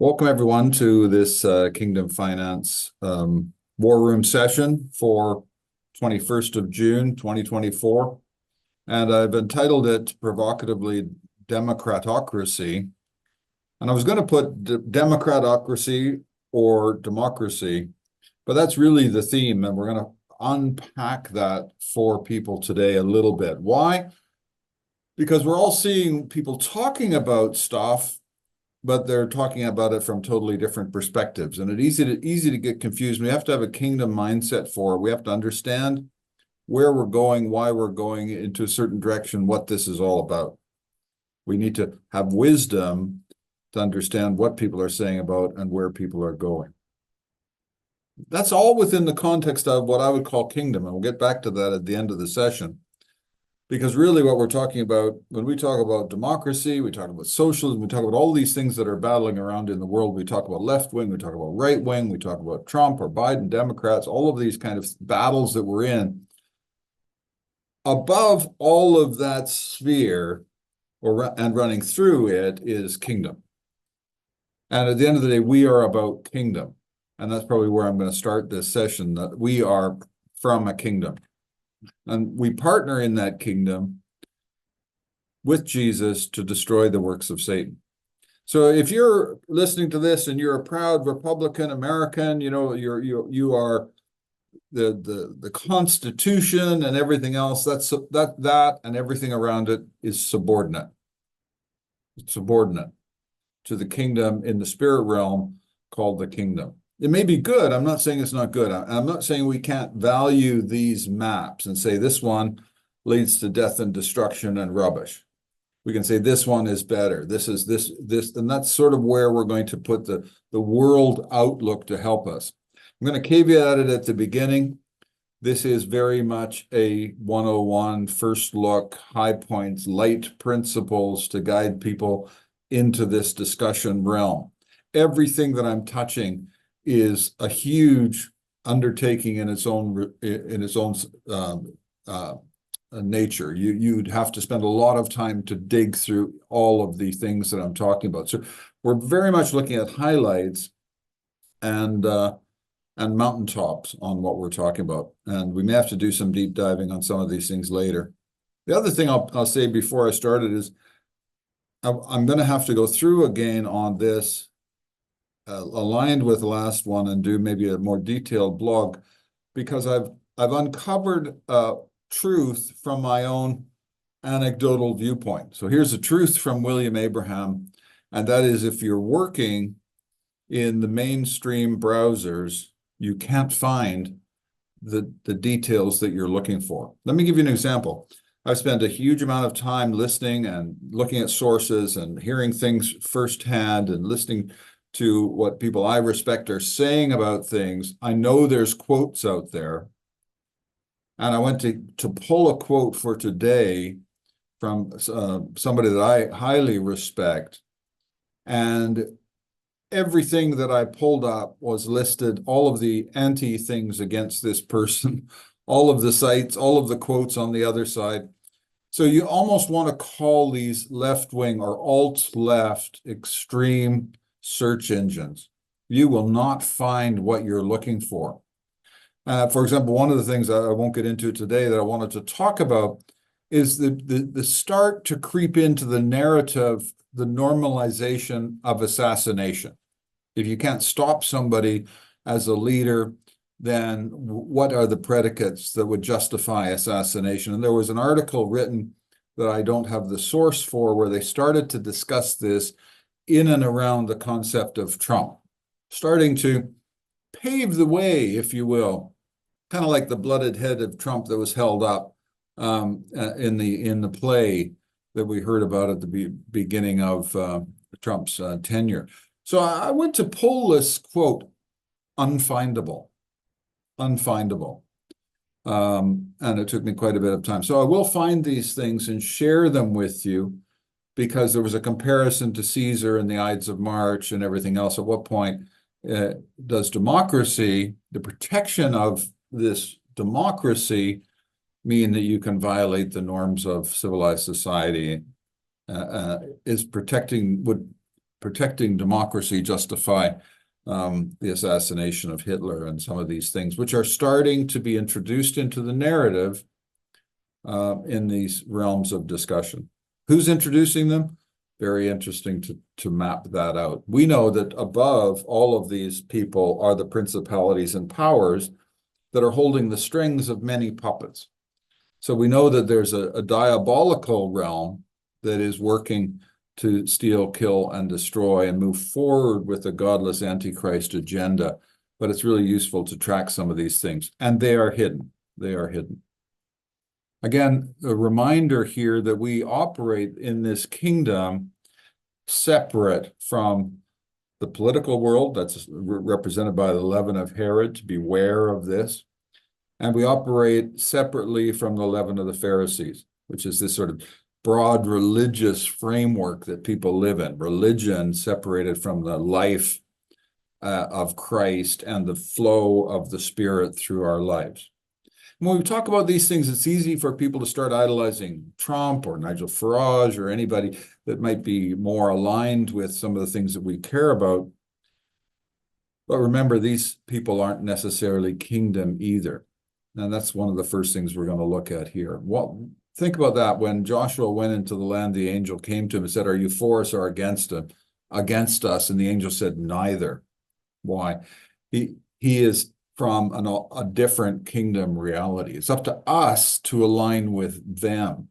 Welcome everyone to this Kingdom Finance War Room session for 21st of June, 2024. And I've entitled it provocatively Democratocracy. And I was going to put Democratocracy or democracy, but that's really the theme. And we're going to unpack that for people today a little bit. Why? Because we're all seeing people talking about stuff, but they're talking about it from totally different perspectives. And it's easy to get confused. We have to have a kingdom mindset for it. We have to understand where we're going, why we're going into a certain direction, what this is all about. We need to have wisdom to understand what people are saying about and where people are going. That's all within the context of what I would call kingdom. And we'll get back to that at the end of the session. Because really what we're talking about, when we talk about democracy, we talk about socialism, we talk about all these things that are battling around in the world. We talk about left wing, we talk about right wing, we talk about Trump or Biden, Democrats, all of these kind of battles that we're in. Above all of that sphere and running through it is kingdom. And at the end of the day, we are about kingdom. And that's probably where I'm going to start this session, that we are from a kingdom. And we partner in that kingdom with Jesus to destroy the works of Satan. So if you're listening to this and you're a proud Republican American, you know, you are the Constitution and everything else, that and everything around it is subordinate. It's subordinate to the kingdom in the spirit realm called the kingdom. It may be good. I'm not saying it's not good. I'm not saying we can't value these maps and say this one leads to death and destruction and rubbish. We can say this one is better. This is this, and that's sort of where we're going to put the world outlook to help us. I'm going to caveat it at the beginning. This is very much a 101, first look, high points, light principles to guide people into this discussion realm. Everything that I'm touching is a huge undertaking in its own nature. You'd have to spend a lot of time to dig through all of the things that I'm talking about. So we're very much looking at highlights and mountaintops on what we're talking about. And we may have to do some deep diving on some of these things later. The other thing I'll say before I started is I'm going to have to go through again on this aligned with the last one and do maybe a more detailed blog, because I've uncovered truth from my own anecdotal viewpoint. So here's a truth from William Abraham, and that is if you're working in the mainstream browsers, you can't find the details that you're looking for. Let me give you an example. I've spent a huge amount of time listening and looking at sources and hearing things firsthand and listening to what people I respect are saying about things. I know there's quotes out there. And I went to pull a quote for today from somebody that I highly respect. And everything that I pulled up was listed, all of the anti things against this person, all of the sites, all of the quotes on the other side. So you almost want to call these left-wing or alt-left extreme search engines. You will not find what you're looking for. For example, one of the things I won't get into today that I wanted to talk about is the start to creep into the narrative, the normalization of assassination. If you can't stop somebody as a leader, then what are the predicates that would justify assassination? And there was an article written that I don't have the source for where they started to discuss this in and around the concept of Trump, starting to pave the way, if you will, kind of like the blooded head of Trump that was held up in the play that we heard about at the beginning of Trump's tenure. So I went to pull this quote, unfindable. And it took me quite a bit of time. So I will find these things and share them with you, because there was a comparison to Caesar and the Ides of March and everything else. At what point does democracy, the protection of this democracy, mean that you can violate the norms of civilized society? Would protecting democracy justify the assassination of Hitler and some of these things, which are starting to be introduced into the narrative in these realms of discussion. Who's introducing them? Very interesting to map that out. We know that above all of these people are the principalities and powers that are holding the strings of many puppets. So we know that there's a diabolical realm that is working to steal, kill, and destroy and move forward with a godless Antichrist agenda. But it's really useful to track some of these things. And they are hidden. They are hidden. Again, a reminder here that we operate in this kingdom separate from the political world that's represented by the leaven of Herod, to beware of this. And we operate separately from the leaven of the Pharisees, which is this sort of broad religious framework that people live in. Religion separated from the life of Christ and the flow of the Spirit through our lives. When we talk about these things, it's easy for people to start idolizing Trump or Nigel Farage or anybody that might be more aligned with some of the things that we care about. But remember, these people aren't necessarily kingdom either. And that's one of the first things we're going to look at here. Think about that. When Joshua went into the land, the angel came to him and said, "Are you for us or against us?" And the angel said, "Neither." Why? He is from a different kingdom reality. It's up to us to align with them.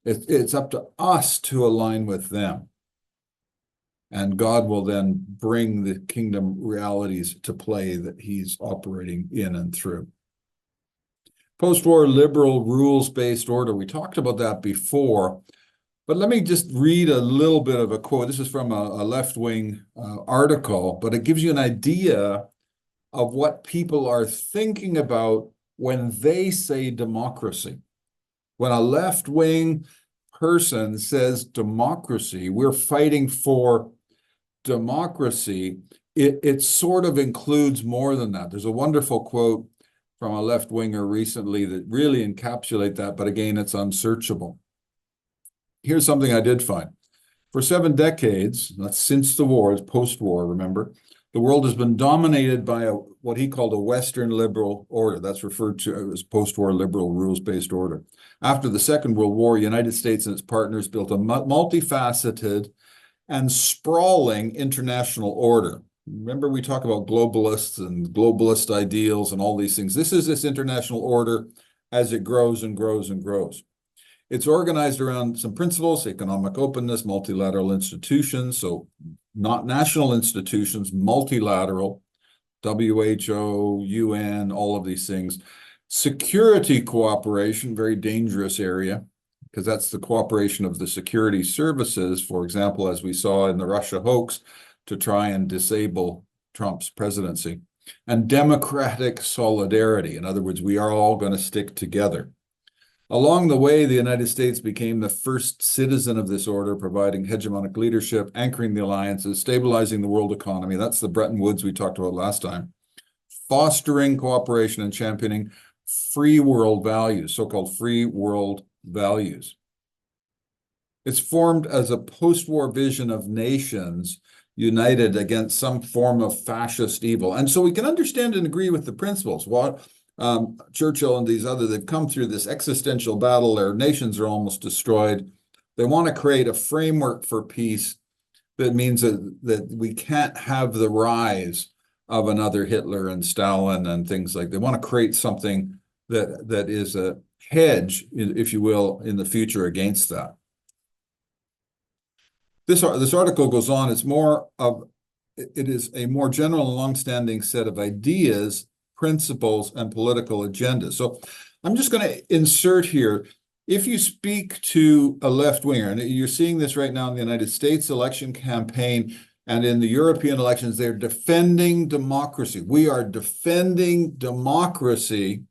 It's up to us to align with them. And God will then bring the kingdom realities to play that he's operating in and through. Post-war liberal rules-based order. We talked about that before, but let me just read a little bit of a quote. This is from a left-wing article, but it gives you an idea of what people are thinking about when they say democracy. When a left-wing person says democracy, we're fighting for democracy, it sort of includes more than that. There's a wonderful quote from a left-winger recently that really encapsulate that, but again, it's unsearchable. Here's something I did find. For 7 decades, that's since the war, it's post-war, remember, the world has been dominated by what he called a Western liberal order. That's referred to as post-war liberal rules-based order. After the Second World War, the United States and its partners built a multifaceted and sprawling international order. Remember, we talk about globalists and globalist ideals and all these things. This is this international order as it grows and grows and grows. It's organized around some principles: economic openness, multilateral institutions, so not national institutions, multilateral, WHO, UN, all of these things. Security cooperation, very dangerous area, because that's the cooperation of the security services, for example, as we saw in the Russia hoax, to try and disable Trump's presidency. And democratic solidarity. In other words, we are all going to stick together. Along the way, the United States became the first citizen of this order, providing hegemonic leadership, anchoring the alliances, stabilizing the world economy. That's the Bretton Woods we talked about last time. Fostering cooperation and championing free world values, so-called free world values. It's formed as a post-war vision of nations united against some form of fascist evil. And so we can understand and agree with the principles. What Churchill and these others, they've come through this existential battle. Their nations are almost destroyed. They want to create a framework for peace that means that we can't have the rise of another Hitler and Stalin and things like that. They want to create something that is a hedge, if you will, in the future against that. This article goes on. It is a more general and long-standing set of ideas, principles, and political agendas. So I'm just going to insert here, if you speak to a left-winger, and you're seeing this right now in the United States election campaign and in the European elections, they're defending democracy. We are defending democracy,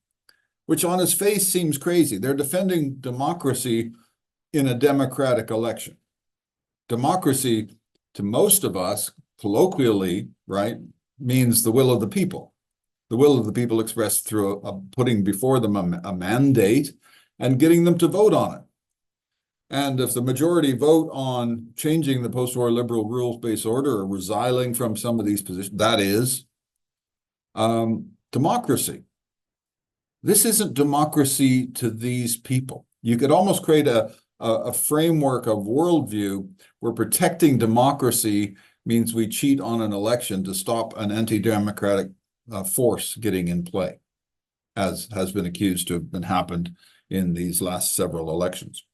which on its face seems crazy. They're defending democracy in a democratic election. Democracy, to most of us, colloquially, right, means the will of the people. The will of the people expressed through putting before them a mandate and getting them to vote on it. And if the majority vote on changing the post-war liberal rules-based order or resiling from some of these positions, that is democracy. This isn't democracy to these people. You could almost create a framework of worldview where protecting democracy means we cheat on an election to stop an anti-democratic force getting in play, as has been accused to have been happened in these last several elections.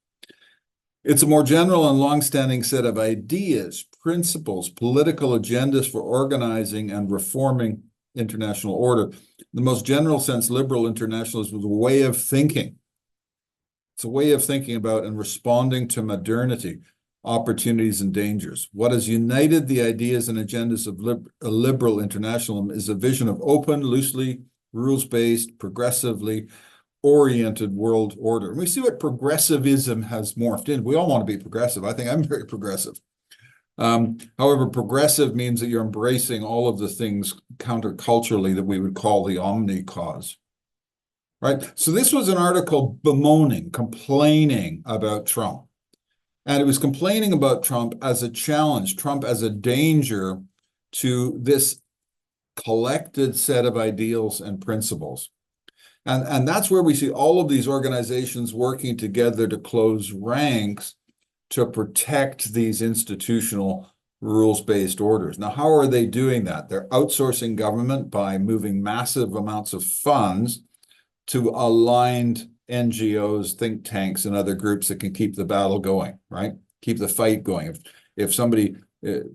It's a more general and long-standing set of ideas, principles, political agendas for organizing and reforming international order. The most general sense, liberal internationalism is a way of thinking. It's a way of thinking about and responding to modernity, opportunities and dangers. What has united the ideas and agendas of liberal internationalism is a vision of open, loosely rules-based, progressively oriented world order. And we see what progressivism has morphed in. We all want to be progressive. I think I'm very progressive. However, progressive means that you're embracing all of the things counterculturally that we would call the omni-cause. Right? So this was an article bemoaning, complaining about Trump. And it was complaining about Trump as a challenge, Trump as a danger to this collected set of ideals and principles. And that's where we see all of these organizations working together to close ranks to protect these institutional rules-based orders. Now, how are they doing that? They're outsourcing government by moving massive amounts of funds to aligned NGOs, think tanks, and other groups that can keep the battle going, right? Keep the fight going. If somebody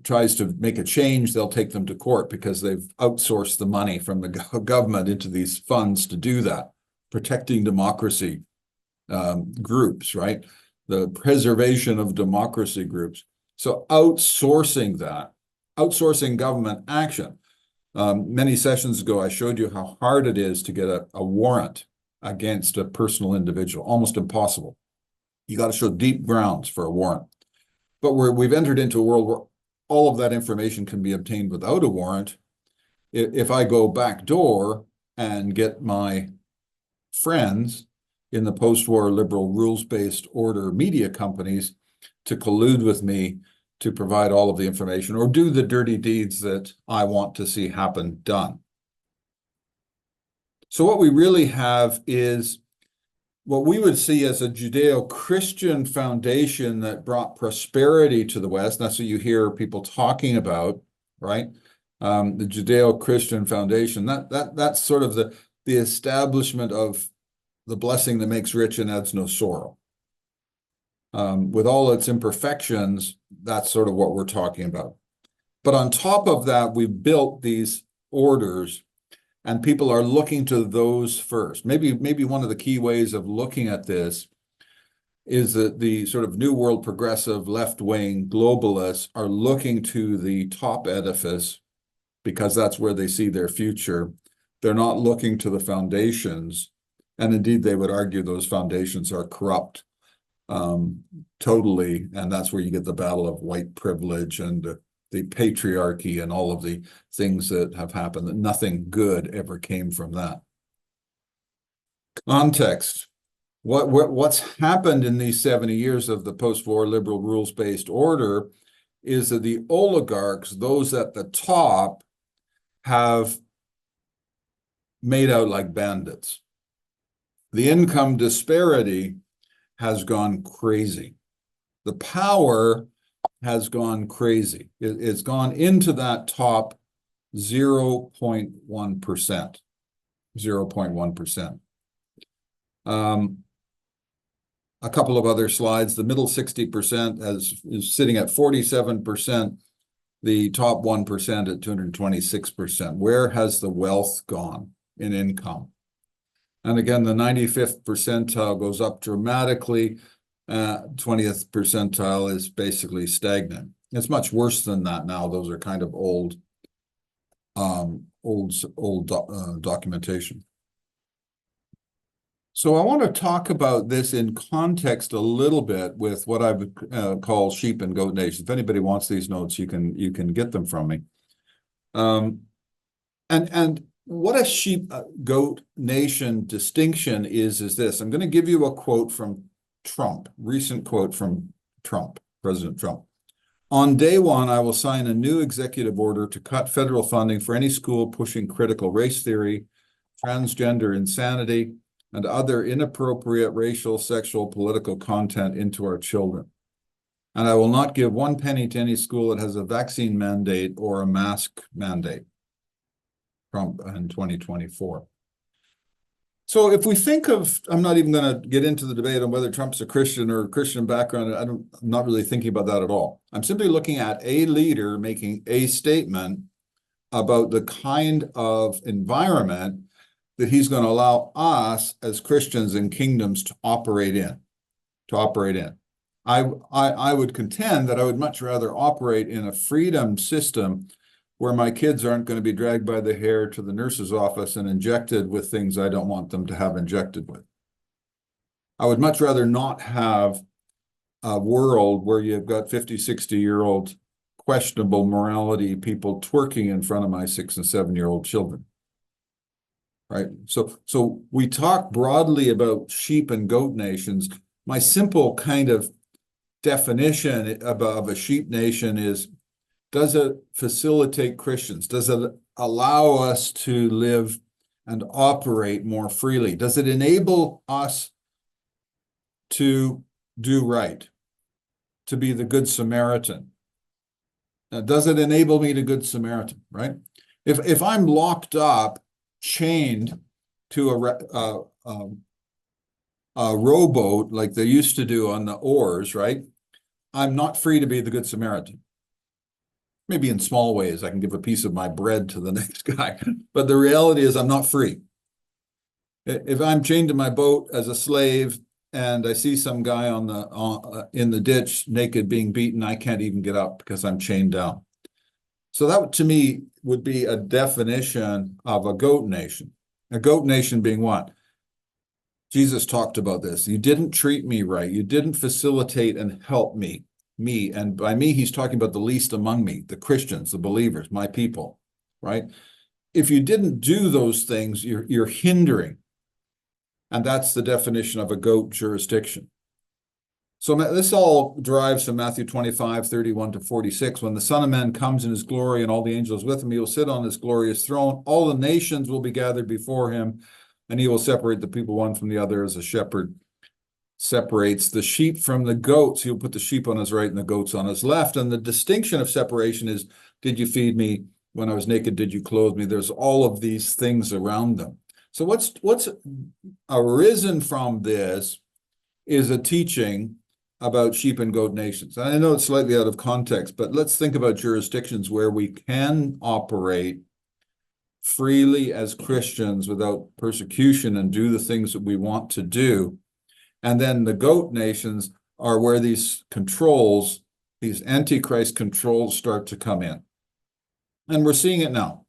tries to make a change, they'll take them to court because they've outsourced the money from the government into these funds to do that. Protecting democracy groups, right? The preservation of democracy groups. So outsourcing that, outsourcing government action. Many sessions ago, I showed you how hard it is to get a warrant against a personal individual, almost impossible. You got to show deep grounds for a warrant. But we've entered into a world where all of that information can be obtained without a warrant. If I go back door and get my friends in the post-war liberal rules-based order media companies to collude with me to provide all of the information or do the dirty deeds that I want to see happen done. So what we really have is what we would see as a Judeo-Christian foundation that brought prosperity to the West. That's what you hear people talking about, right? The Judeo-Christian foundation. That's sort of the establishment of the blessing that makes rich and adds no sorrow. With all its imperfections, that's sort of what we're talking about. But on top of that, we've built these orders, and people are looking to those first. Maybe one of the key ways of looking at this is that the sort of New World progressive left-wing globalists are looking to the top edifice because that's where they see their future. They're not looking to the foundations. And indeed, they would argue those foundations are corrupt totally. And that's where you get the battle of white privilege and the patriarchy and all of the things that have happened, that nothing good ever came from that. Context. What's happened in these 70 years of the post-war liberal rules-based order is that the oligarchs, those at the top, have made out like bandits. The income disparity has gone crazy. The power has gone crazy. It's gone into that top 0.1%. 0.1%. A couple of other slides. The middle 60% is sitting at 47%. The top 1% at 226%. Where has the wealth gone in income? And again, the 95th percentile goes up dramatically. 20th percentile is basically stagnant. It's much worse than that now. Those are kind of old documentation. So I want to talk about this in context a little bit with what I would call sheep and goat nation. If anybody wants these notes, you can get them from me. And what a sheep goat nation distinction is this. I'm going to give you a quote from Trump, recent quote from Trump, President Trump. On day one, I will sign a new executive order to cut federal funding for any school pushing critical race theory, transgender insanity, and other inappropriate racial, sexual, political content into our children. And I will not give 1 penny to any school that has a vaccine mandate or a mask mandate. Trump in 2024. So if we think of, I'm not even going to get into the debate on whether Trump's a Christian or a Christian background. I'm not really thinking about that at all. I'm simply looking at a leader making a statement about the kind of environment that he's going to allow us as Christians and kingdoms to operate in. I would contend that I would much rather operate in a freedom system where my kids aren't going to be dragged by the hair to the nurse's office and injected with things I don't want them to have injected with. I would much rather not have a world where you've got 50, 60-year-old questionable morality people twerking in front of my 6 and 7-year-old children. Right? So we talk broadly about sheep and goat nations. My simple kind of definition of a sheep nation is, does it facilitate Christians? Does it allow us to live and operate more freely? Does it enable us to do right, to be the Good Samaritan? Does it enable me to Good Samaritan, right? If I'm locked up, chained to a rowboat like they used to do on the oars, right? I'm not free to be the Good Samaritan. Maybe in small ways, I can give a piece of my bread to the next guy. But the reality is I'm not free. If I'm chained to my boat as a slave and I see some guy in the ditch naked being beaten, I can't even get up because I'm chained down. So that to me would be a definition of a goat nation. A goat nation being what? Jesus talked about this. You didn't treat me right. You didn't facilitate and help me. And by me, he's talking about the least among me, the Christians, the believers, my people, right? If you didn't do those things, you're hindering. And that's the definition of a goat jurisdiction. So this all derives from Matthew 25:31-46. When the Son of Man comes in his glory and all the angels with him, he will sit on his glorious throne. All the nations will be gathered before him, and he will separate the people one from the other as a shepherd separates the sheep from the goats. He'll put the sheep on his right and the goats on his left. And the distinction of separation is, did you feed me when I was naked? Did you clothe me? There's all of these things around them. So what's arisen from this is a teaching about sheep and goat nations. And I know it's slightly out of context, but let's think about jurisdictions where we can operate freely as Christians without persecution and do the things that we want to do. And then the goat nations are where these controls, these antichrist controls start to come in. And we're seeing it now.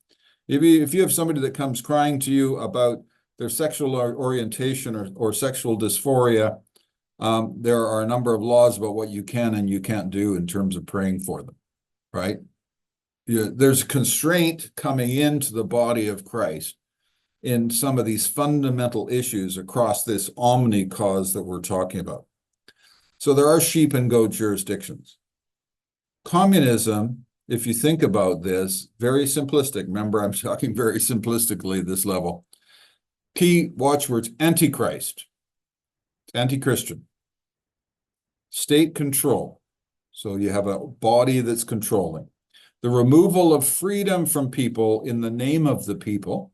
If you have somebody that comes crying to you about their sexual orientation or sexual dysphoria, there are a number of laws about what you can and you can't do in terms of praying for them, right? There's constraint coming into the body of Christ in some of these fundamental issues across this omni-cause that we're talking about. So there are sheep and goat jurisdictions. Communism, if you think about this, very simplistic. Remember, I'm talking very simplistically at this level. Key watchwords: antichrist, anti-Christian, state control. So you have a body that's controlling. The removal of freedom from people in the name of the people.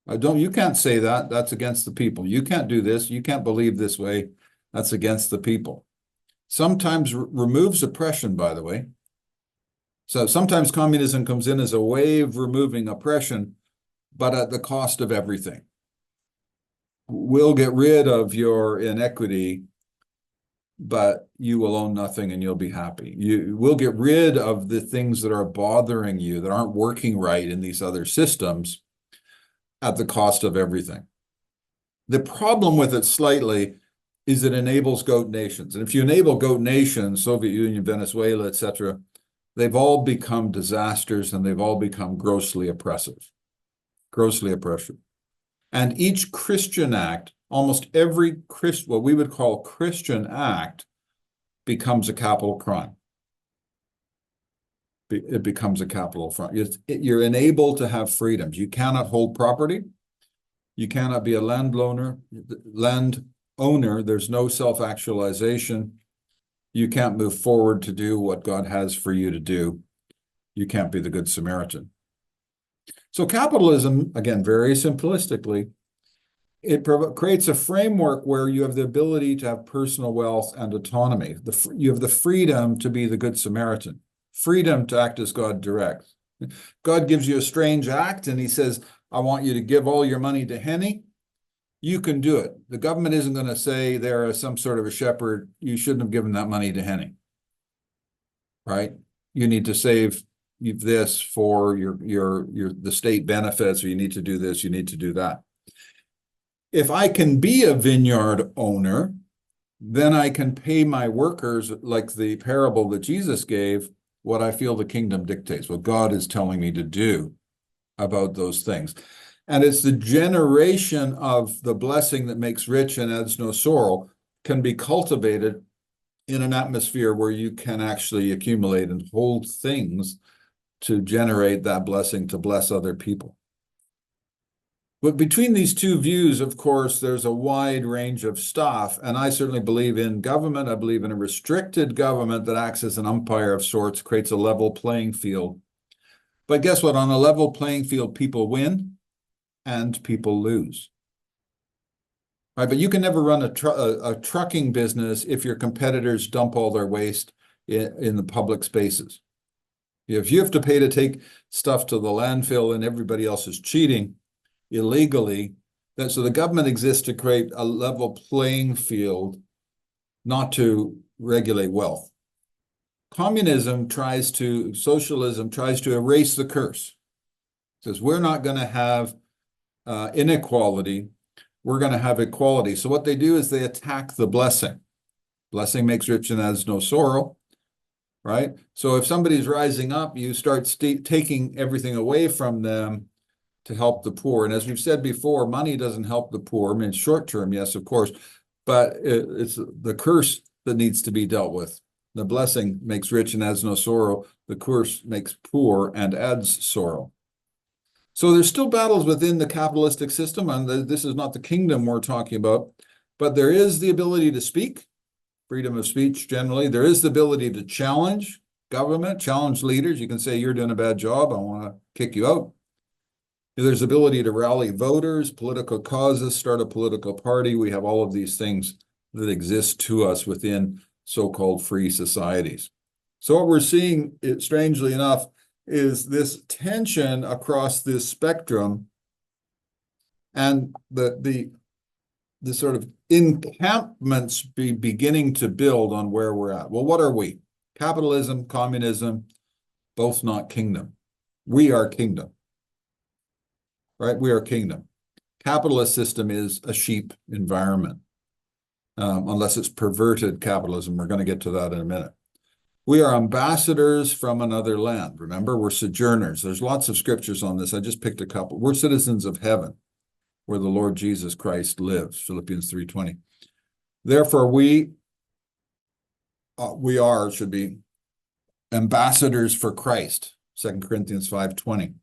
You can't say that. That's against the people. You can't do this. You can't believe this way. That's against the people. Sometimes removes oppression, by the way. So sometimes communism comes in as a way of removing oppression, but at the cost of everything. We'll get rid of your inequity, but you will own nothing and you'll be happy. We'll get rid of the things that are bothering you, that aren't working right in these other systems, at the cost of everything. The problem with it slightly is it enables goat nations. And if you enable goat nations, Soviet Union, Venezuela, etc., they've all become disasters and they've all become grossly oppressive. Grossly oppressive. And each Christian act almost every what we would call Christian act becomes a capital crime. It becomes a capital crime. You're enabled to have freedoms. You cannot hold property. You cannot be a landowner. There's no self-actualization. You can't move forward to do what God has for you to do. You can't be the Good Samaritan. So capitalism, again, very simplistically, it creates a framework where you have the ability to have personal wealth and autonomy. You have the freedom to be the Good Samaritan, freedom to act as God directs. God gives you a strange act and he says, I want you to give all your money to Henny. You can do it. The government isn't going to say there is some sort of a shepherd. You shouldn't have given that money to Henny, right? You need to save this for the state benefits, or you need to do this, you need to do that. If I can be a vineyard owner, then I can pay my workers, like the parable that Jesus gave, what I feel the kingdom dictates, what God is telling me to do about those things. And it's the generation of the blessing that makes rich and adds no sorrow can be cultivated in an atmosphere where you can actually accumulate and hold things to generate that blessing to bless other people. But between these two views, of course, there's a wide range of stuff. And I certainly believe in government. I believe in a restricted government that acts as an umpire of sorts, creates a level playing field. But guess what? On a level playing field, people win and people lose. Right? But you can never run a trucking business if your competitors dump all their waste in the public spaces. If you have to pay to take stuff to the landfill and everybody else is cheating illegally, so the government exists to create a level playing field, not to regulate wealth. Socialism tries to erase the curse. It says we're not going to have inequality, we're going to have equality. So what they do is they attack the blessing. Blessing makes rich and has no sorrow. Right? So if somebody's rising up, you start taking everything away from them to help the poor. And as we've said before, money doesn't help the poor. I mean, short term, yes, of course, but it's the curse that needs to be dealt with. The blessing makes rich and adds no sorrow. The curse makes poor and adds sorrow. So there's still battles within the capitalistic system, and this is not the kingdom we're talking about, but there is the ability to speak. Freedom of speech generally. There is the ability to challenge government, challenge leaders. You can say, you're doing a bad job, I want to kick you out. There's the ability to rally voters, political causes, start a political party. We have all of these things that exist to us within so-called free societies. So what we're seeing, strangely enough, is this tension across this spectrum and the sort of encampments beginning to build on where we're at. Well, what are we? Capitalism, communism, both not kingdom. We are kingdom, right? We are kingdom. Capitalist system is a sheep environment, unless it's perverted capitalism. We're going to get to that in a minute. We are ambassadors from another land. Remember, we're sojourners. There's lots of scriptures on this. I just picked a couple. We're citizens of heaven, where the Lord Jesus Christ lives, Philippians 3:20. Therefore, we should be ambassadors for Christ, 2 Corinthians 5:20.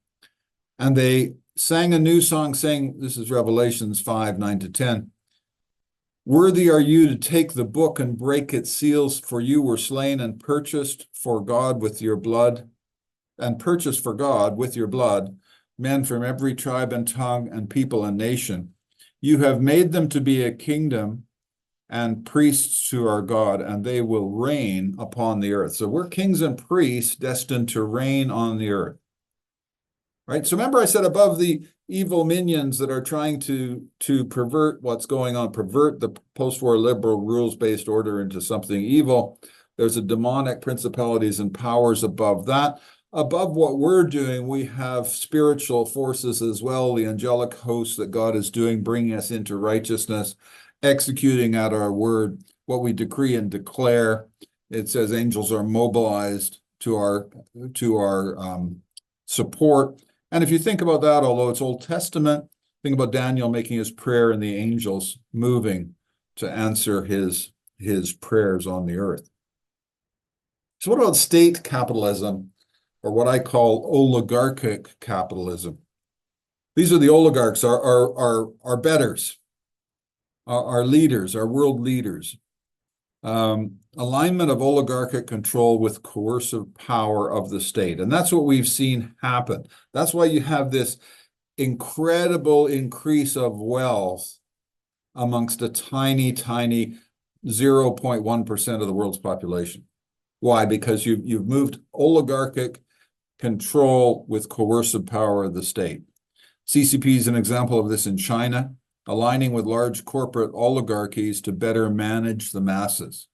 And they sang a new song saying, this is Revelations 5:9-10, worthy are you to take the book and break its seals, for you were slain and purchased for God with your blood, men from every tribe and tongue and people and nation. You have made them to be a kingdom and priests to our God, and they will reign upon the earth. So we're kings and priests destined to reign on the earth. Right? So remember I said above the evil minions that are trying to pervert what's going on, pervert the post-war liberal rules-based order into something evil. There's a demonic principalities and powers above that. Above what we're doing, we have spiritual forces as well, the angelic hosts that God is doing, bringing us into righteousness, executing at our word, what we decree and declare. It says angels are mobilized to our support. And if you think about that, although it's Old Testament, Think about Daniel making his prayer and the angels moving to answer his prayers on the earth. So what about state capitalism, or what I call oligarchic capitalism? These are the oligarchs, our betters, our leaders, our world leaders. Alignment of oligarchic control with coercive power of the state. And that's what we've seen happen. That's why you have this incredible increase of wealth amongst a tiny, tiny 0.1% of the world's population. Why? Because you've moved oligarchic control with coercive power of the state. CCP is an example of this in China, aligning with large corporate oligarchies to better manage the masses,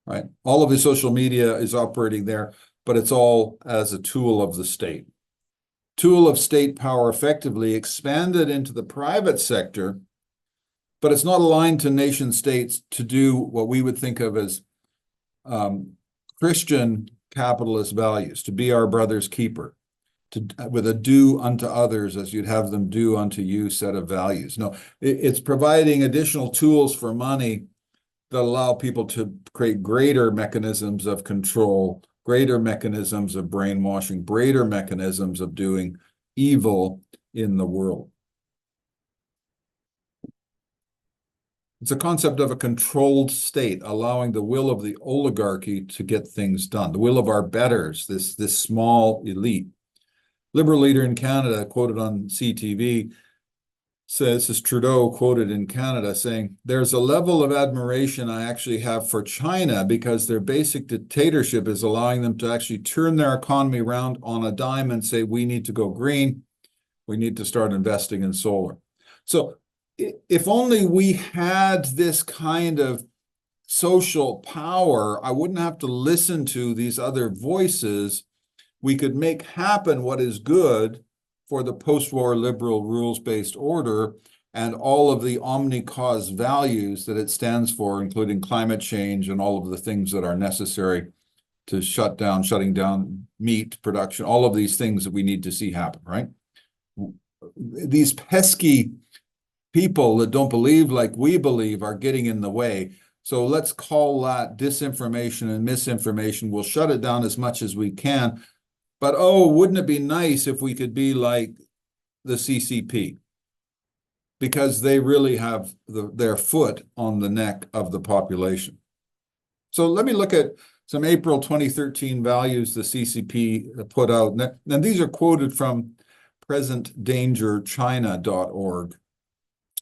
right? All of the social media is operating there, but it's all as a tool of the state. Tool of state power effectively expanded into the private sector, but it's not aligned to nation states to do what we would think of as Christian capitalist values, to be our brother's keeper, with a do unto others as you'd have them do unto you set of values. No, it's providing additional tools for money that allow people to create greater mechanisms of control, greater mechanisms of brainwashing, greater mechanisms of doing evil in the world. It's a concept of a controlled state, allowing the will of the oligarchy to get things done, the will of our betters, this small elite. Liberal leader in Canada, quoted on CTV, says, this is Trudeau quoted in Canada, saying, there's a level of admiration I actually have for China because their basic dictatorship is allowing them to actually turn their economy around on a dime and say, we need to go green. We need to start investing in solar. So if only we had this kind of social power, I wouldn't have to listen to these other voices. We could make happen what is good for the post-war liberal rules-based order and all of the omni-cause values that it stands for, including climate change and all of the things that are necessary to shutting down meat production, all of these things that we need to see happen, right? These pesky people that don't believe like we believe are getting in the way. So let's call that disinformation and misinformation. We'll shut it down as much as we can. But oh, wouldn't it be nice if we could be like the CCP? Because they really have their foot on the neck of the population. So let me look at some April 2013 values the CCP put out. And these are quoted from presentdangerchina.org,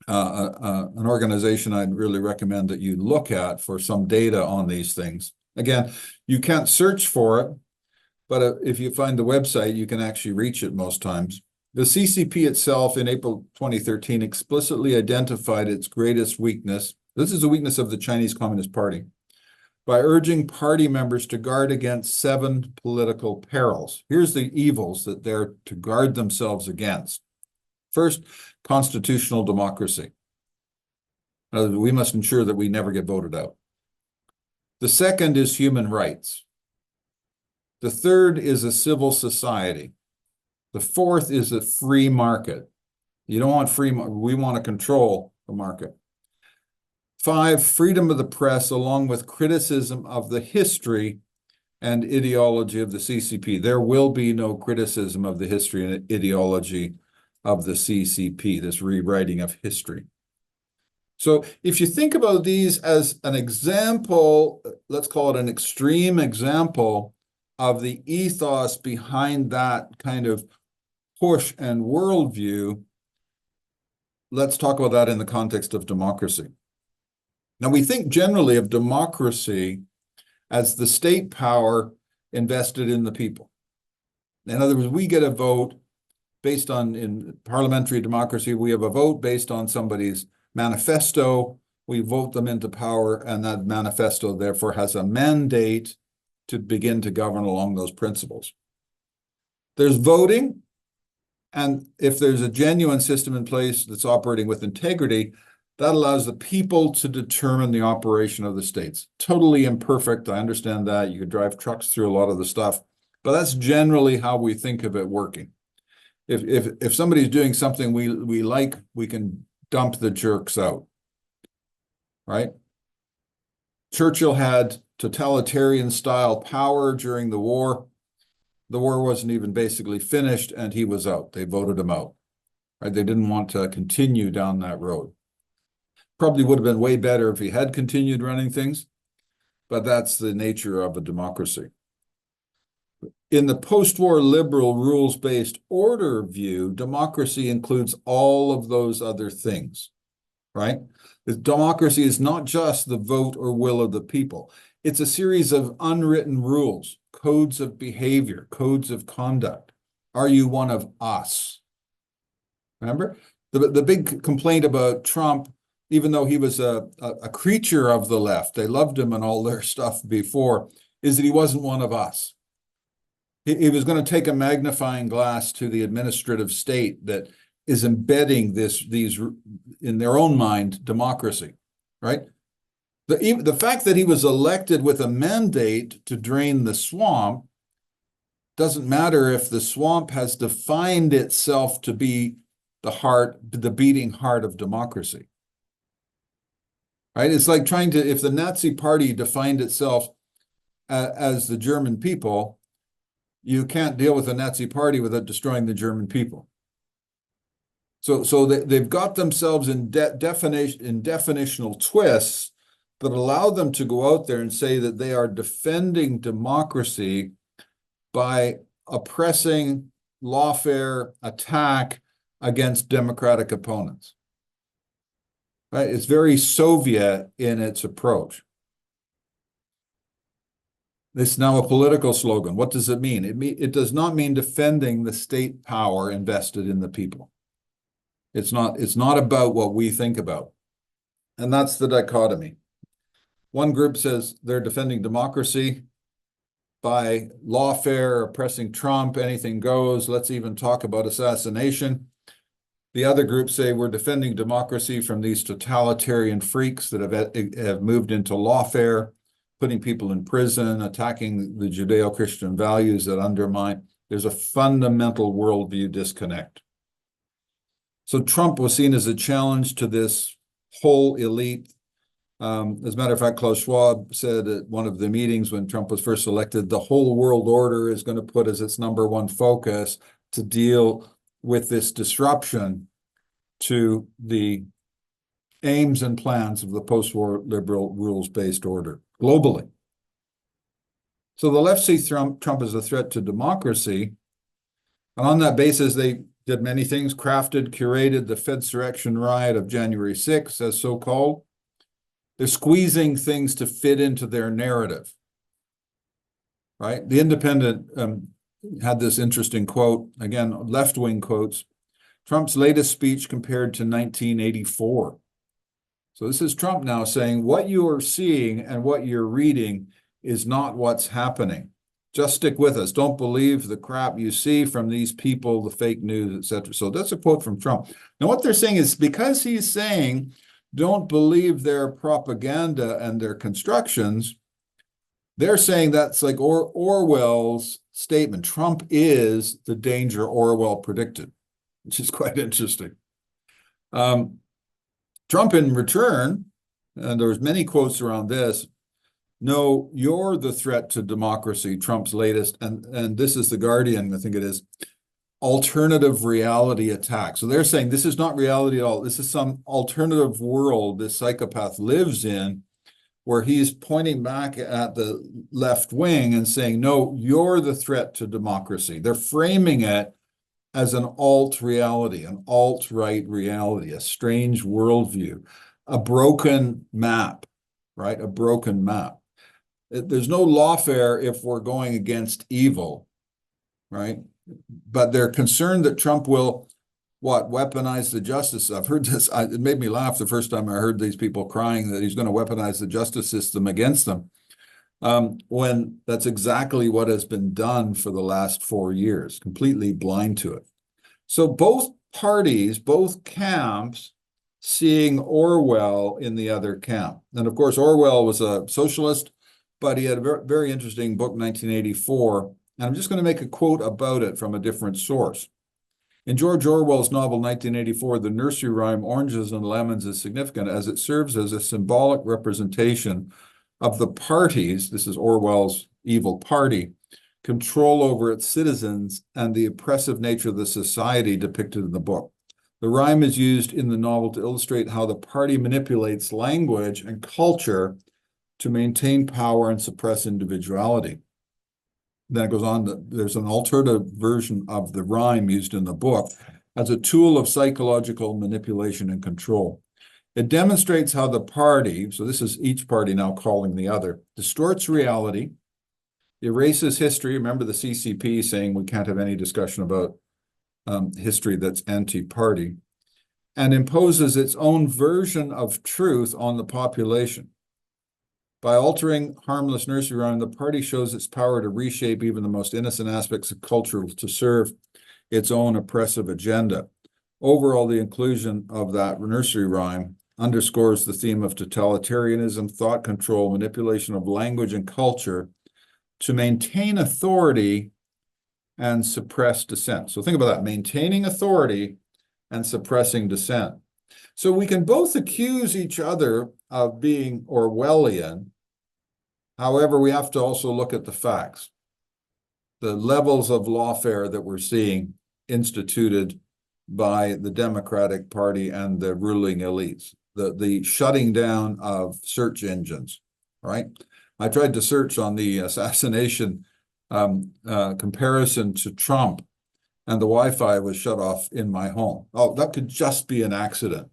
an organization I'd really recommend that you look at for some data on these things. Again, you can't search for it, but if you find the website, you can actually reach it most times. The CCP itself in April 2013 explicitly identified its greatest weakness. This is a weakness of the Chinese Communist Party by urging party members to guard against 7 political perils. Here's the evils that they're to guard themselves against. First, constitutional democracy. We must ensure that we never get voted out. The second is human rights. The third is a civil society. The fourth is a free market. You don't want free market. We want to control the market. 5, freedom of the press, along with criticism of the history and ideology of the CCP. There will be no criticism of the history and ideology of the CCP, this rewriting of history. So if you think about these as an example, let's call it an extreme example of the ethos behind that kind of push and worldview, let's talk about that in the context of democracy. Now, we think generally of democracy as the state power invested in the people. In other words, we get a vote based on, in parliamentary democracy, we have a vote based on somebody's manifesto. We vote them into power, and that manifesto therefore has a mandate to begin to govern along those principles. There's voting, and if there's a genuine system in place that's operating with integrity, that allows the people to determine the operation of the states. Totally imperfect, I understand that. You could drive trucks through a lot of the stuff, but that's generally how we think of it working. If somebody's doing something we like, we can dump the jerks out, right? Churchill had totalitarian style power during the war. The war wasn't even basically finished, and he was out. They voted him out, right? They didn't want to continue down that road. Probably would have been way better if he had continued running things, but that's the nature of a democracy. In the post-war liberal rules-based order view, democracy includes all of those other things, right? Democracy is not just the vote or will of the people. It's a series of unwritten rules, codes of behavior, codes of conduct. Are you one of us? Remember? The big complaint about Trump, even though he was a creature of the left, they loved him and all their stuff before, is that he wasn't one of us. He was going to take a magnifying glass to the administrative state that is embedding these in their own mind, democracy, right? The fact that he was elected with a mandate to drain the swamp doesn't matter if the swamp has defined itself to be the beating heart of democracy, right? It's like if the Nazi Party defined itself as the German people, you can't deal with the Nazi Party without destroying the German people. So they've got themselves in definitional twists that allow them to go out there and say that they are defending democracy by oppressing lawfare attack against democratic opponents. Right? It's very Soviet in its approach. This is now a political slogan. What does it mean? It does not mean defending the state power invested in the people. It's not about what we think about. And that's the dichotomy. One group says they're defending democracy by lawfare, oppressing Trump, anything goes. Let's even talk about assassination. The other groups say we're defending democracy from these totalitarian freaks that have moved into lawfare, putting people in prison, attacking the Judeo-Christian values that undermine. There's a fundamental worldview disconnect. So Trump was seen as a challenge to this whole elite. As a matter of fact, Klaus Schwab said at one of the meetings when Trump was first elected, the whole world order is going to put as its number one focus to deal with this disruption to the aims and plans of the post-war liberal rules-based order globally. So the left sees Trump as a threat to democracy. And on that basis, they did many things, crafted, curated the Fedsurrection riot of January 6th, as so-called. They're squeezing things to fit into their narrative, right? The Independent had this interesting quote, again, left-wing quotes, Trump's latest speech compared to 1984. So this is Trump now saying what you are seeing and what you're reading is not what's happening. Just stick with us. Don't believe the crap you see from these people, the fake news, etc. So that's a quote from Trump. Now what they're saying is because he's saying don't believe their propaganda and their constructions, they're saying that's like Orwell's statement. Trump is the danger Orwell predicted, which is quite interesting. Trump in return, and there's many quotes around this, no, you're the threat to democracy, Trump's latest, and this is the Guardian, I think it is, alternative reality attack. So they're saying this is not reality at all. This is some alternative world this psychopath lives in where he's pointing back at the left wing and saying, no, you're the threat to democracy. They're framing it as an alt reality, an alt-right reality, a strange worldview, a broken map, right? A broken map. There's no lawfare if we're going against evil, right? But they're concerned that Trump will, weaponize the justice. I've heard this. It made me laugh the first time I heard these people crying that he's going to weaponize the justice system against them, when that's exactly what has been done for the last 4 years, completely blind to it. So both parties, both camps, seeing Orwell in the other camp. And of course, Orwell was a socialist, but he had a very, very interesting book, 1984. And I'm just going to make a quote about it from a different source. In George Orwell's novel 1984, the nursery rhyme Oranges and Lemons is significant as it serves as a symbolic representation of the party's, this is Orwell's evil party, control over its citizens and the oppressive nature of the society depicted in the book. The rhyme is used in the novel to illustrate how the party manipulates language and culture to maintain power and suppress individuality. Then it goes on, there's an alternative version of the rhyme used in the book as a tool of psychological manipulation and control. It demonstrates how the party, so this is each party now calling the other, distorts reality, erases history. Remember the CCP saying we can't have any discussion about history that's anti-party, and imposes its own version of truth on the population. By altering harmless nursery rhyme, the party shows its power to reshape even the most innocent aspects of culture to serve its own oppressive agenda. Overall, the inclusion of that nursery rhyme underscores the theme of totalitarianism, thought control, manipulation of language and culture to maintain authority and suppress dissent. So think about that, maintaining authority and suppressing dissent. So we can both accuse each other of being Orwellian. However, we have to also look at the facts, the levels of lawfare that we're seeing instituted by the Democratic Party and the ruling elites, the shutting down of search engines, right? I tried to search on the assassination comparison to Trump, and the Wi-Fi was shut off in my home. Oh, that could just be an accident,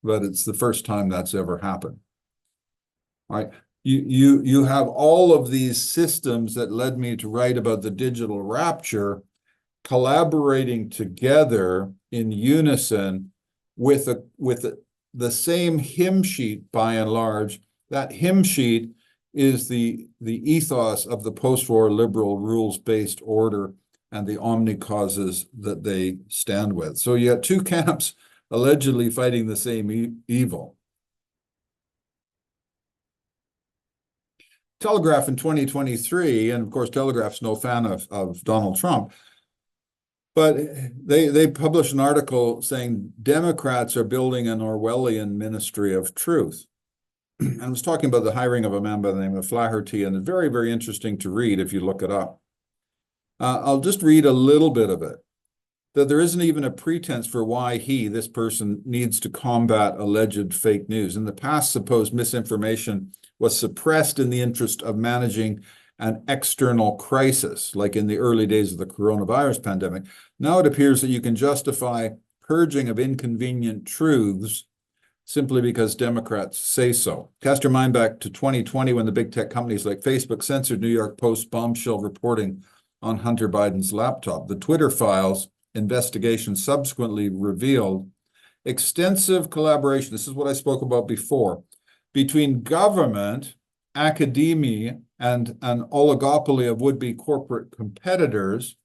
but it's the first time that's ever happened. All right. You have all of these systems that led me to write about the digital rapture collaborating together in unison with the same hymn sheet by and large. That hymn sheet is the ethos of the post-war liberal rules-based order and the omni-causes that they stand with. So you have two camps allegedly fighting the same evil. Telegraph in 2023, and of course Telegraph's no fan of Donald Trump, but they published an article saying Democrats are building an Orwellian ministry of truth. And I was talking about the hiring of a man by the name of Flaherty, and it's very, very interesting to read if you look it up. I'll just read a little bit of it. That there isn't even a pretense for why this person, needs to combat alleged fake news. In the past, supposed misinformation was suppressed in the interest of managing an external crisis, like in the early days of the coronavirus pandemic. Now it appears that you can justify purging of inconvenient truths simply because Democrats say so. Cast your mind back to 2020 when the big tech companies like Facebook censored New York Post bombshell reporting on Hunter Biden's laptop. The Twitter files investigation subsequently revealed extensive collaboration, this is what I spoke about before, between government, academia, and an oligopoly of would-be corporate competitors,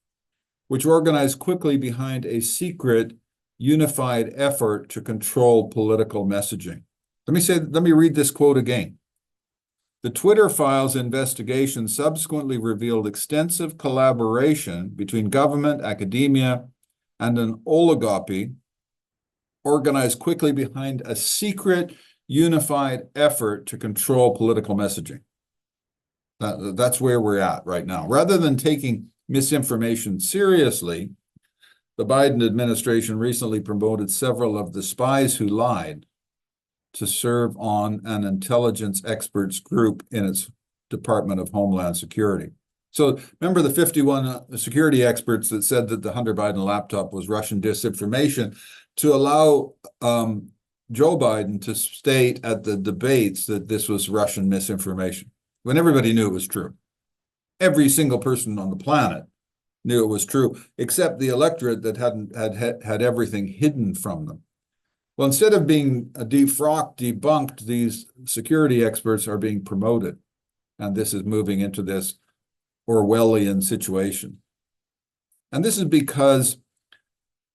which organized quickly behind a secret, unified effort to control political messaging. Let me read this quote again. The Twitter files investigation subsequently revealed extensive collaboration between government, academia, and an oligopoly organized quickly behind a secret, unified effort to control political messaging. That's where we're at right now. Rather than taking misinformation seriously, the Biden administration recently promoted several of the spies who lied to serve on an intelligence experts group in its Department of Homeland Security. So remember the 51 security experts that said that the Hunter Biden laptop was Russian disinformation to allow Joe Biden to state at the debates that this was Russian misinformation, when everybody knew it was true. Every single person on the planet knew it was true, except the electorate that had everything hidden from them. Well, instead of being debunked, these security experts are being promoted. And this is moving into this Orwellian situation. And this is because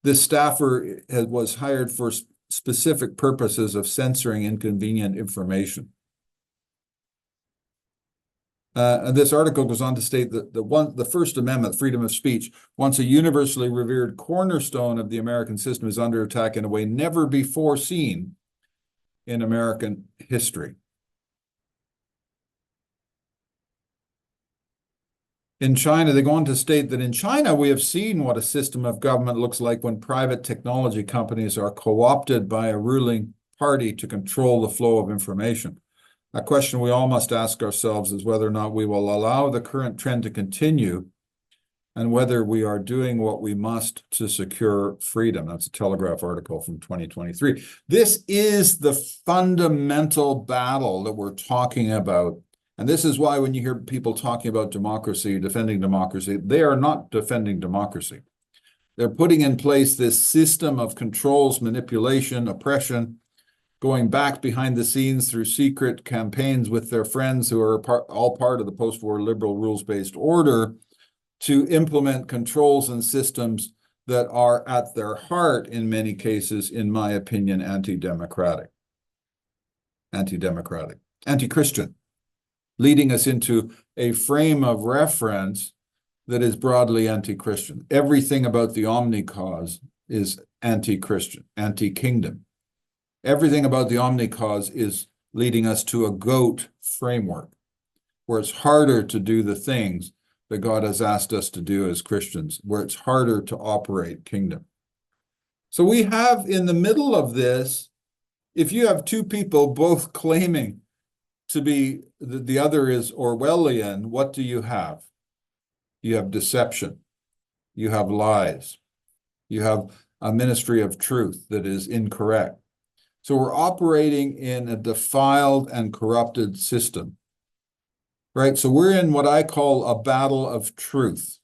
this staffer was hired for specific purposes of censoring inconvenient information. And this article goes on to state that the First Amendment, freedom of speech, once a universally revered cornerstone of the American system, is under attack in a way never before seen in American history. In China, they go on to state that in China, we have seen what a system of government looks like when private technology companies are co-opted by a ruling party to control the flow of information. A question we all must ask ourselves is whether or not we will allow the current trend to continue and whether we are doing what we must to secure freedom. That's a Telegraph article from 2023. This is the fundamental battle that we're talking about. And this is why when you hear people talking about democracy, defending democracy, they are not defending democracy. They're putting in place this system of controls, manipulation, oppression, going back behind the scenes through secret campaigns with their friends who are all part of the post-war liberal rules-based order to implement controls and systems that are at their heart, in many cases, in my opinion, anti-democratic, anti-Christian, leading us into a frame of reference that is broadly anti-Christian. Everything about the omni-cause is anti-Christian, anti-kingdom. Everything about the omni-cause is leading us to a goat framework, where it's harder to do the things that God has asked us to do as Christians, where it's harder to operate kingdom. So we have in the middle of this, if you have two people both claiming to be, the other is Orwellian, what do you have? You have deception. You have lies. You have a ministry of truth that is incorrect. So we're operating in a defiled and corrupted system, right? So we're in what I call a battle of truth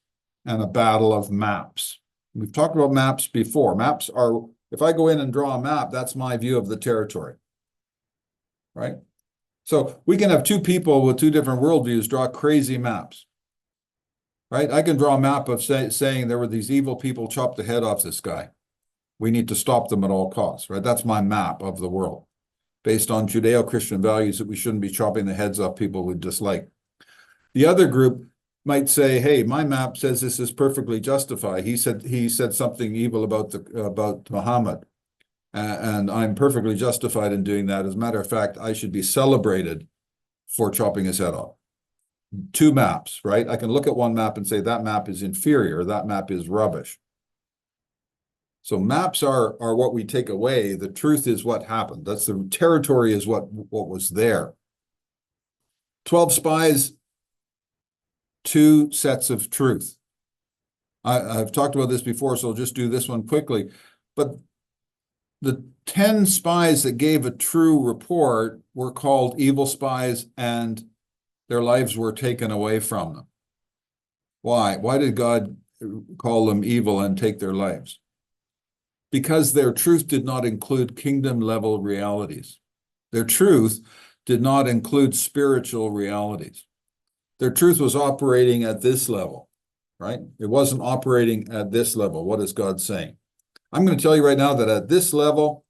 and a battle of maps. We've talked about maps before. Maps are, if I go in and draw a map, that's my view of the territory, right? So we can have two people with two different worldviews draw crazy maps, right? I can draw a map of saying there were these evil people chopped the head off this guy. We need to stop them at all costs, right? That's my map of the world, based on Judeo-Christian values that we shouldn't be chopping the heads off people we dislike. The other group might say, hey, my map says this is perfectly justified. He said something evil about Muhammad. And I'm perfectly justified in doing that. As a matter of fact, I should be celebrated for chopping his head off. Two maps, right? I can look at one map and say that map is inferior, that map is rubbish. So maps are what we take away. The truth is what happened. That's the territory is what was there. 12 spies, two sets of truth. I've talked about this before, so I'll just do this one quickly. But the 10 spies that gave a true report were called evil spies, and their lives were taken away from them. Why? Why did God call them evil and take their lives? Because their truth did not include kingdom-level realities. Their truth did not include spiritual realities. Their truth was operating at this level, right? It wasn't operating at this level. What is God saying? I'm going to tell you right now that at this level,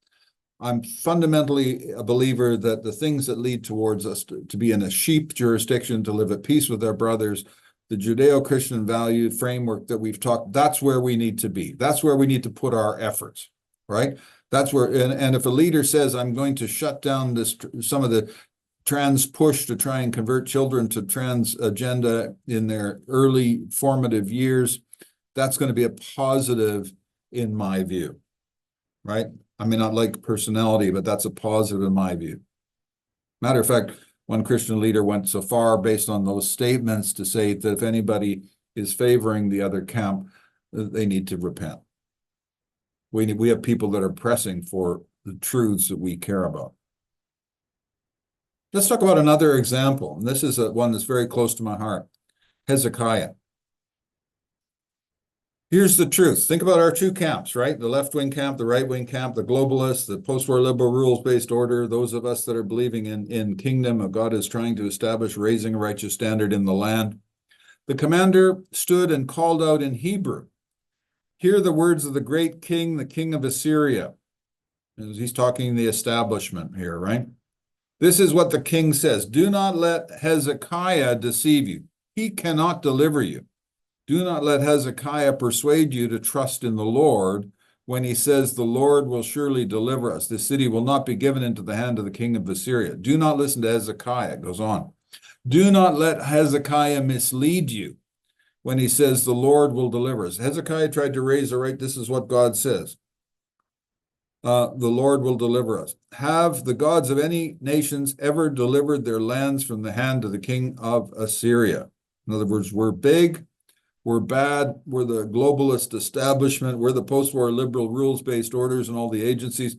I'm fundamentally a believer that the things that lead towards us to be in a sheep jurisdiction, to live at peace with our brothers, the Judeo-Christian value framework that we've talked, that's where we need to be. That's where we need to put our efforts, right? That's where, and if a leader says, I'm going to shut down some of the trans push to try and convert children to trans agenda in their early formative years, that's going to be a positive in my view, right? I may not like personality, but that's a positive in my view. Matter of fact, one Christian leader went so far based on those statements to say that if anybody is favoring the other camp, they need to repent. We have people that are pressing for the truths that we care about. Let's talk about another example. And this is one that's very close to my heart. Hezekiah. Here's the truth. Think about our two camps, right? The left-wing camp, the right-wing camp, the globalists, the post-war liberal rules-based order, those of us that are believing in kingdom of God is trying to establish, raising a righteous standard in the land. The commander stood and called out in Hebrew, hear the words of the great king, the king of Assyria. He's talking the establishment here, right? This is what the king says. Do not let Hezekiah deceive you. He cannot deliver you. Do not let Hezekiah persuade you to trust in the Lord when he says, the Lord will surely deliver us. This city will not be given into the hand of the king of Assyria. Do not listen to Hezekiah. It goes on. Do not let Hezekiah mislead you when he says, the Lord will deliver us. Hezekiah tried to raise a right. This is what God says. The Lord will deliver us. Have the gods of any nations ever delivered their lands from the hand of the king of Assyria? In other words, we're big, we're bad, we're the globalist establishment, we're the post-war liberal rules-based orders and all the agencies.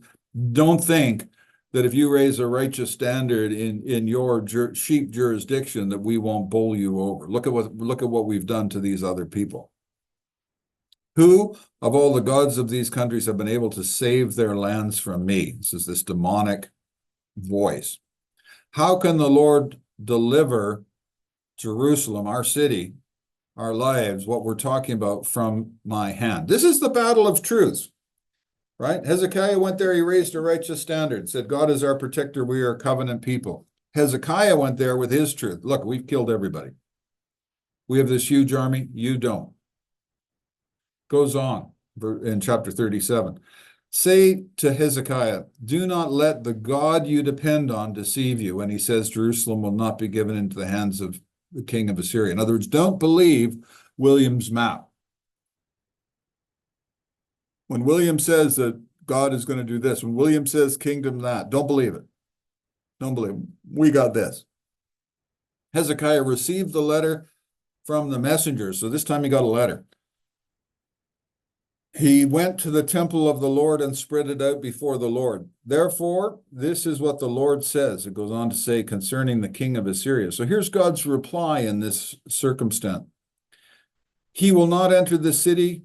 Don't think that if you raise a righteous standard in your sheep jurisdiction that we won't bowl you over. Look at what we've done to these other people. Who of all the gods of these countries have been able to save their lands from me? This is this demonic voice. How can the Lord deliver Jerusalem, our city, our lives, what we're talking about, from my hand? This is the battle of truths, right? Hezekiah went there, he raised a righteous standard, said, God is our protector, we are a covenant people. Hezekiah went there with his truth. Look, we've killed everybody. We have this huge army, you don't. Goes on in chapter 37. Say to Hezekiah, do not let the God you depend on deceive you when he says Jerusalem will not be given into the hands of the king of Assyria. In other words, don't believe William's map. When William says that God is going to do this, when William says kingdom that, don't believe it. Don't believe it. We got this. Hezekiah received the letter from the messenger. So this time he got a letter. He went to the temple of the Lord and spread it out before the Lord. Therefore, this is what the Lord says. It goes on to say concerning the king of Assyria. So here's God's reply in this circumstance. He will not enter the city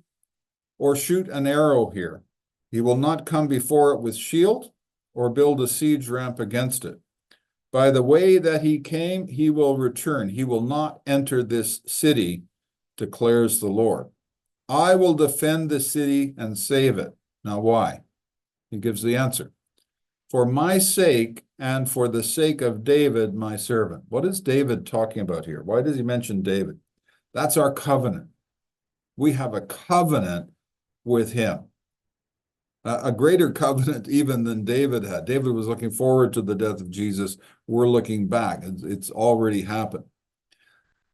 or shoot an arrow here. He will not come before it with shield or build a siege ramp against it. By the way that he came, he will return. He will not enter this city, declares the Lord. I will defend the city and save it. Now, why? He gives the answer. For my sake and for the sake of David, my servant. What is David talking about here? Why does he mention David? That's our covenant. We have a covenant with him. A greater covenant even than David had. David was looking forward to the death of Jesus. We're looking back. It's already happened.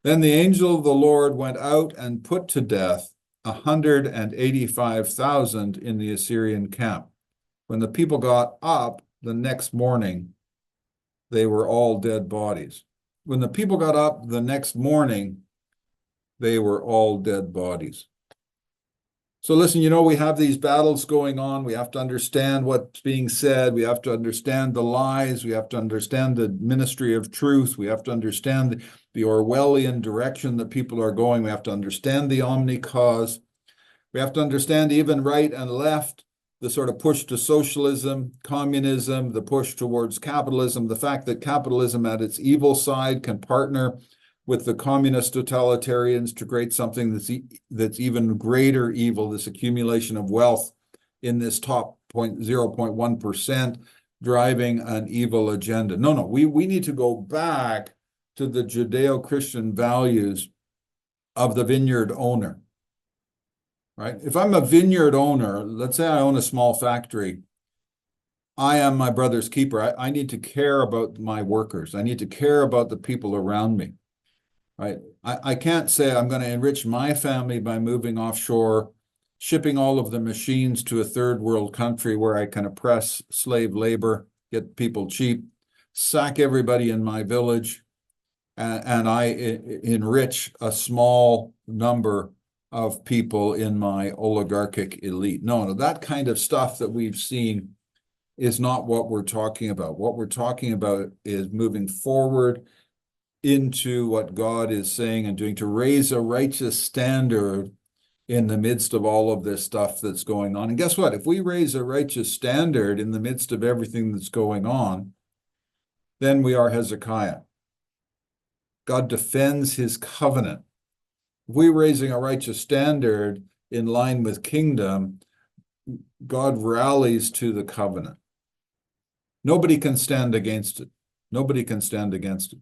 Then the angel of the Lord went out and put to death 185,000 in the Assyrian camp. When the people got up the next morning, they were all dead bodies. When the people got up the next morning, they were all dead bodies. So listen, we have these battles going on. We have to understand what's being said. We have to understand the lies. We have to understand the ministry of truth. We have to understand the Orwellian direction that people are going. We have to understand the omni-cause. We have to understand even right and left, the sort of push to socialism, communism, the push towards capitalism, the fact that capitalism at its evil side can partner with the communist totalitarians to create something that's even greater evil, this accumulation of wealth in this top 0.1% driving an evil agenda. No, we need to go back to the Judeo-Christian values of the vineyard owner, right? If I'm a vineyard owner, let's say I own a small factory, I am my brother's keeper. I need to care about my workers. I need to care about the people around me. Right. I can't say I'm going to enrich my family by moving offshore, shipping all of the machines to a third world country where I can oppress slave labor, get people cheap, sack everybody in my village, and I enrich a small number of people in my oligarchic elite. No, that kind of stuff that we've seen is not what we're talking about. What we're talking about is moving forward into what God is saying and doing to raise a righteous standard in the midst of all of this stuff that's going on. And guess what? If we raise a righteous standard in the midst of everything that's going on, then we are Hezekiah. God defends his covenant. If we're raising a righteous standard in line with kingdom, God rallies to the covenant. Nobody can stand against it. Nobody can stand against it.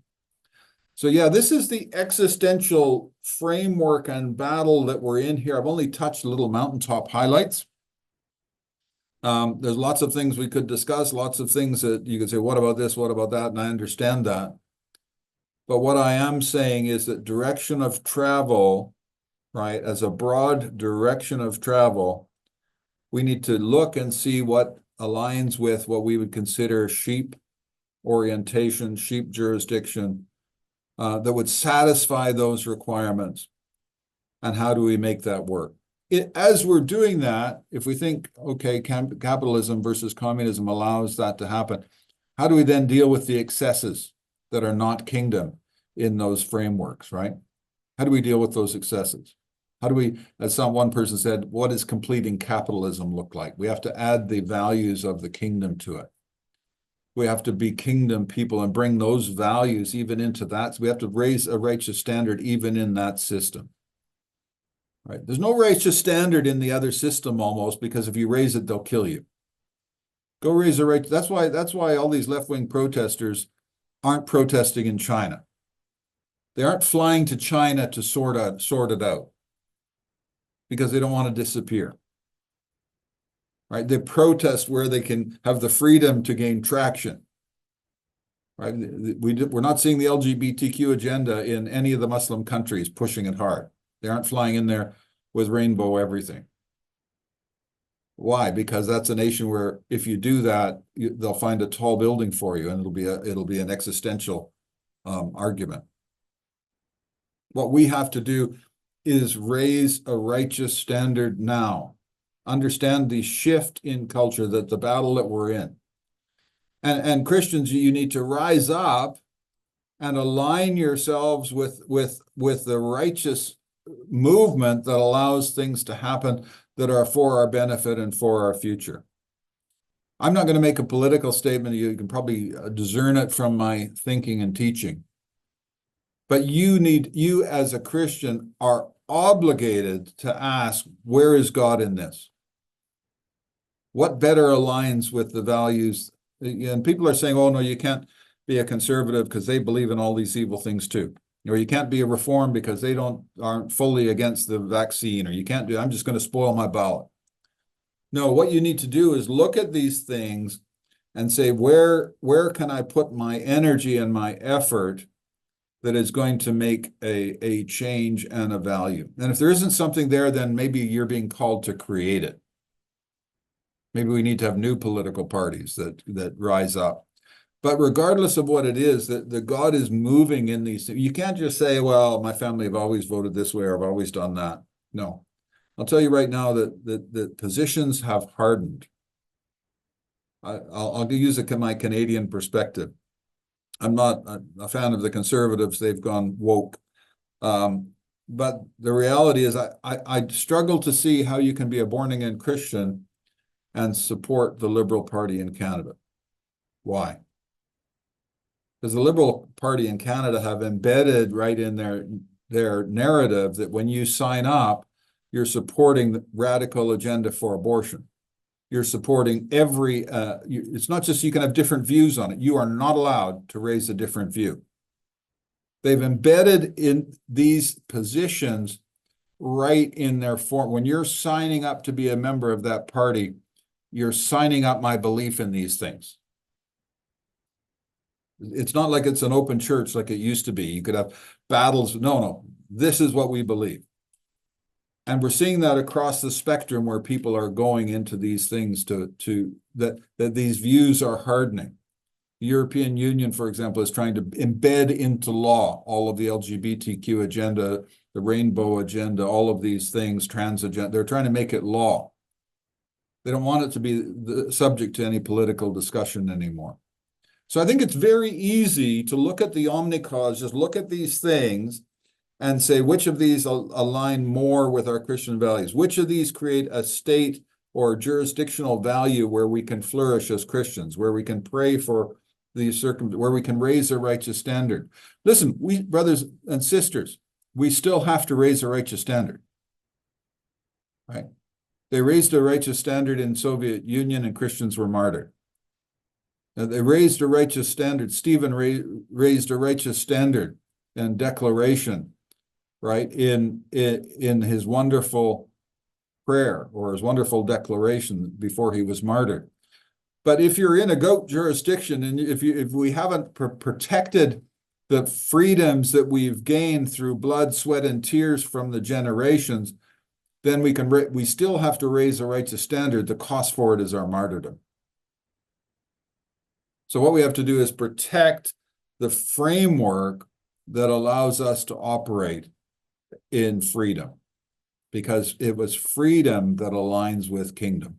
So yeah, this is the existential framework and battle that we're in here. I've only touched little mountaintop highlights. There's lots of things we could discuss, lots of things that you could say, what about this, what about that? And I understand that. But what I am saying is that direction of travel, right, as a broad direction of travel, we need to look and see what aligns with what we would consider sheep orientation, sheep jurisdiction, that would satisfy those requirements. And how do we make that work? As we're doing that, if we think, okay, capitalism versus communism allows that to happen, how do we then deal with the excesses that are not kingdom in those frameworks, right? How do we deal with those excesses? How do we, as one person said, what does completing capitalism look like? We have to add the values of the kingdom to it. We have to be kingdom people and bring those values even into that. So we have to raise a righteous standard even in that system. Right? There's no righteous standard in the other system almost, because if you raise it, they'll kill you. Go raise a right. That's why all these left-wing protesters aren't protesting in China. They aren't flying to China to sort it out because they don't want to disappear. Right? They protest where they can have the freedom to gain traction. Right? We're not seeing the LGBTQ agenda in any of the Muslim countries pushing it hard. They aren't flying in there with rainbow everything. Why? Because that's a nation where if you do that, they'll find a tall building for you, and it'll be an existential argument. What we have to do is raise a righteous standard now. Understand the shift in culture, that the battle that we're in. And Christians, you need to rise up and align yourselves with the righteous movement that allows things to happen that are for our benefit and for our future. I'm not going to make a political statement. You can probably discern it from my thinking and teaching. But you as a Christian are obligated to ask, where is God in this? What better aligns with the values? And people are saying, oh, no, you can't be a conservative because they believe in all these evil things too. Or you can't be a reform because they aren't fully against the vaccine, or you can't do, I'm just going to spoil my ballot. No, what you need to do is look at these things and say, where can I put my energy and my effort that is going to make a change and a value? And if there isn't something there, then maybe you're being called to create it. Maybe we need to have new political parties that rise up. But regardless of what it is, that God is moving in these things. You can't just say, well, my family have always voted this way, or I've always done that. No. I'll tell you right now that positions have hardened. I'll use my Canadian perspective. I'm not a fan of the Conservatives. They've gone woke. But the reality is I struggle to see how you can be a born-again Christian and support the Liberal Party in Canada. Why? Because the Liberal Party in Canada have embedded right in their narrative that when you sign up, you're supporting the radical agenda for abortion. You're supporting it's not just you can have different views on it. You are not allowed to raise a different view. They've embedded in these positions right in their form. When you're signing up to be a member of that party, you're signing up my belief in these things. It's not like it's an open church like it used to be. You could have battles. No, this is what we believe. And we're seeing that across the spectrum where people are going into these things that these views are hardening. The European Union, for example, is trying to embed into law all of the LGBTQ agenda, the rainbow agenda, all of these things, trans agenda. They're trying to make it law. They don't want it to be subject to any political discussion anymore. So I think it's very easy to look at the omnicause, just look at these things and say, which of these align more with our Christian values? Which of these create a state or jurisdictional value where we can flourish as Christians, where we can pray for these where we can raise a righteous standard? Listen, we brothers and sisters, we still have to raise a righteous standard, right? They raised a righteous standard in Soviet Union and Christians were martyred. They raised a righteous standard. Stephen raised a righteous standard and declaration, right, in his wonderful prayer or his wonderful declaration before he was martyred. But if you're in a goat jurisdiction and if we haven't protected the freedoms that we've gained through blood, sweat, and tears from the generations, then we still have to raise a righteous standard. The cost for it is our martyrdom. So what we have to do is protect the framework that allows us to operate in freedom, because it was freedom that aligns with kingdom.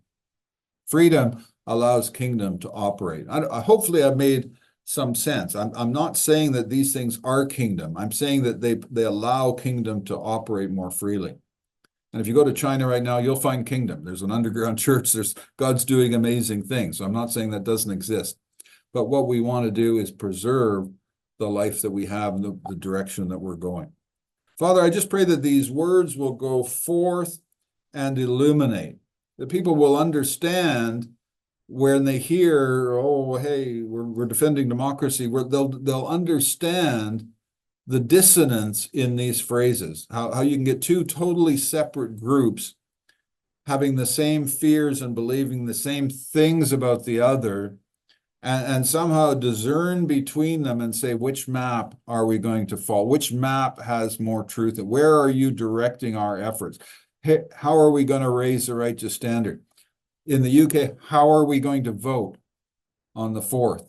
Freedom allows kingdom to operate. Hopefully I've made some sense. I'm not saying that these things are kingdom. I'm saying that they allow kingdom to operate more freely. And if you go to China right now, you'll find kingdom. There's an underground church. God's doing amazing things. So I'm not saying that doesn't exist. But what we want to do is preserve the life that we have and the direction that we're going. Father, I just pray that these words will go forth and illuminate, that people will understand when they hear, oh, hey, we're defending democracy, they'll understand the dissonance in these phrases, how you can get two totally separate groups having the same fears and believing the same things about the other, and somehow discern between them and say, which map are we going to follow? Which map has more truth? Where are you directing our efforts? How are we going to raise the righteous standard? In the UK, how are we going to vote on the 4th?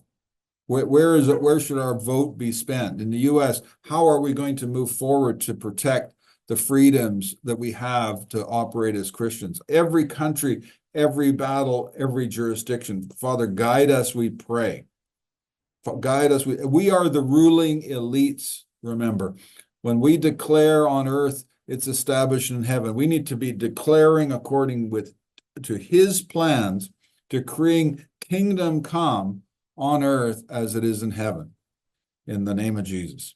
Where should our vote be spent? In the US, how are we going to move forward to protect the freedoms that we have to operate as Christians? Every country, every battle, every jurisdiction. Father, guide us, we pray. Guide us. We are the ruling elites, remember. When we declare on earth, it's established in heaven. We need to be declaring according to his plans, decreeing kingdom come on earth as it is in heaven. In the name of Jesus.